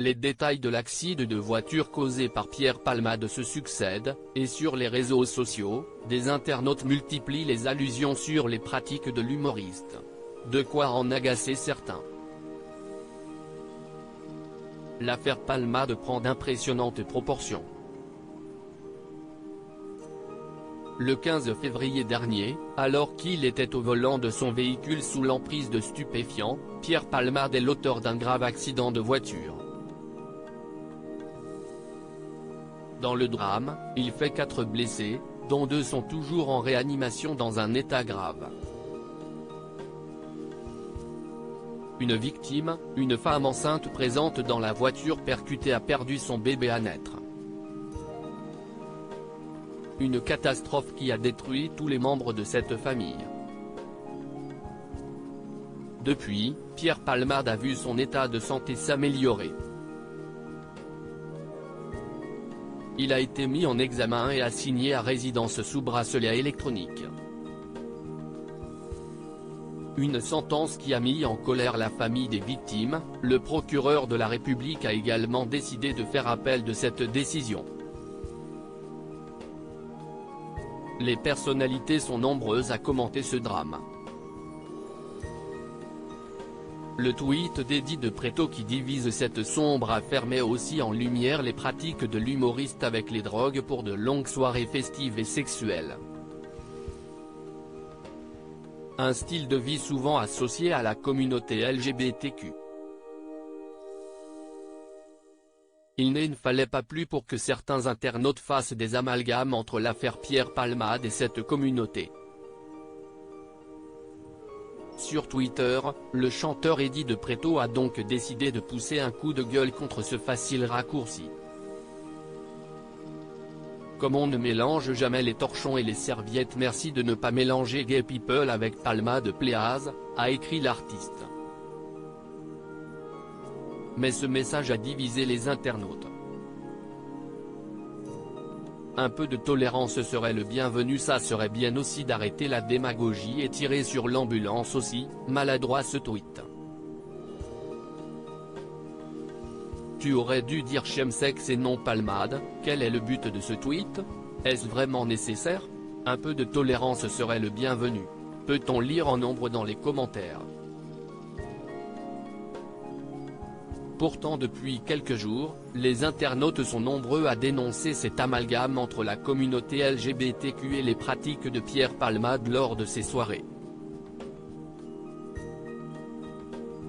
Les détails de l'accident de voiture causé par Pierre Palmade se succèdent, et sur les réseaux sociaux, des internautes multiplient les allusions sur les pratiques de l'humoriste. De quoi en agacer certains. L'affaire Palmade prend d'impressionnantes proportions. Le 15 février dernier, alors qu'il était au volant de son véhicule sous l'emprise de stupéfiants, Pierre Palmade est l'auteur d'un grave accident de voiture. Dans le drame, il fait 4 blessés, dont 2 sont toujours en réanimation dans un état grave. Une victime, une femme enceinte présente dans la voiture percutée a perdu son bébé à naître. Une catastrophe qui a détruit tous les membres de cette famille. Depuis, Pierre Palmade a vu son état de santé s'améliorer. Il a été mis en examen et assigné à résidence sous bracelet électronique. Une sentence qui a mis en colère la famille des victimes. Le procureur de la République a également décidé de faire appel de cette décision. Les personnalités sont nombreuses à commenter ce drame. Le tweet d'Eddie de Pretto qui divise cette sombre affaire met aussi en lumière les pratiques de l'humoriste avec les drogues pour de longues soirées festives et sexuelles. Un style de vie souvent associé à la communauté LGBTQ. Il ne fallait pas plus pour que certains internautes fassent des amalgames entre l'affaire Pierre Palmade et cette communauté. Sur Twitter, le chanteur Eddie de Pretto a donc décidé de pousser un coup de gueule contre ce facile raccourci. Comme on ne mélange jamais les torchons et les serviettes, merci de ne pas mélanger Gay People avec Palmade Please, a écrit l'artiste. Mais ce message a divisé les internautes. Un peu de tolérance serait le bienvenu, ça serait bien aussi d'arrêter la démagogie et tirer sur l'ambulance aussi, maladroit ce tweet. Tu aurais dû dire chemsex et non Palmade, quel est le but de ce tweet? Est-ce vraiment nécessaire? Un peu de tolérance serait le bienvenu. Peut-on lire en nombre dans les commentaires? Pourtant depuis quelques jours, les internautes sont nombreux à dénoncer cet amalgame entre la communauté LGBTQ et les pratiques de Pierre Palmade lors de ses soirées.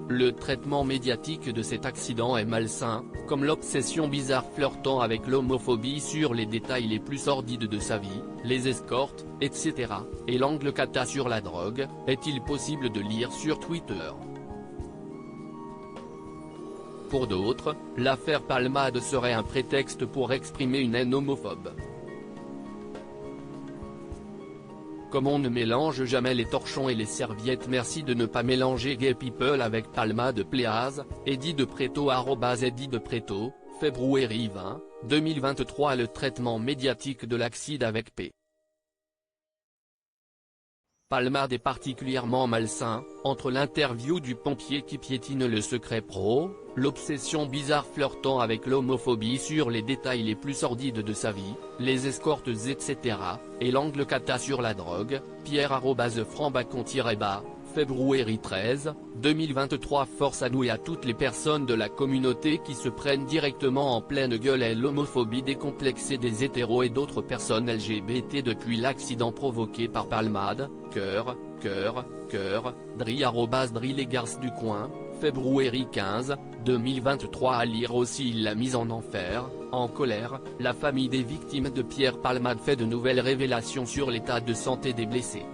Le traitement médiatique de cet accident est malsain, comme l'obsession bizarre flirtant avec l'homophobie sur les détails les plus sordides de sa vie, les escortes, etc., et l'angle cata sur la drogue, est-il possible de lire sur Twitter. Pour d'autres, l'affaire Palmade serait un prétexte pour exprimer une haine homophobe. Comme on ne mélange jamais les torchons et les serviettes, merci de ne pas mélanger Gay People avec Palmade Please, Eddie de Pretto @Eddie de Pretto, février 20, 2023. Le traitement médiatique de l'accident avec P. Palmade est particulièrement malsain, entre l'interview du pompier qui piétine le secret pro, l'obsession bizarre flirtant avec l'homophobie sur les détails les plus sordides de sa vie, les escortes etc., et l'angle cata sur la drogue. Pierre @Frambacon-bas, février 13, 2023. Force à nous et à toutes les personnes de la communauté qui se prennent directement en pleine gueule à l'homophobie décomplexée des hétéros et d'autres personnes LGBT depuis l'accident provoqué par Palmade. Cœur, Dri les garces du coin, février 15, 2023. À lire aussi la mise en enfer, en colère, la famille des victimes de Pierre Palmade fait de nouvelles révélations sur l'état de santé des blessés.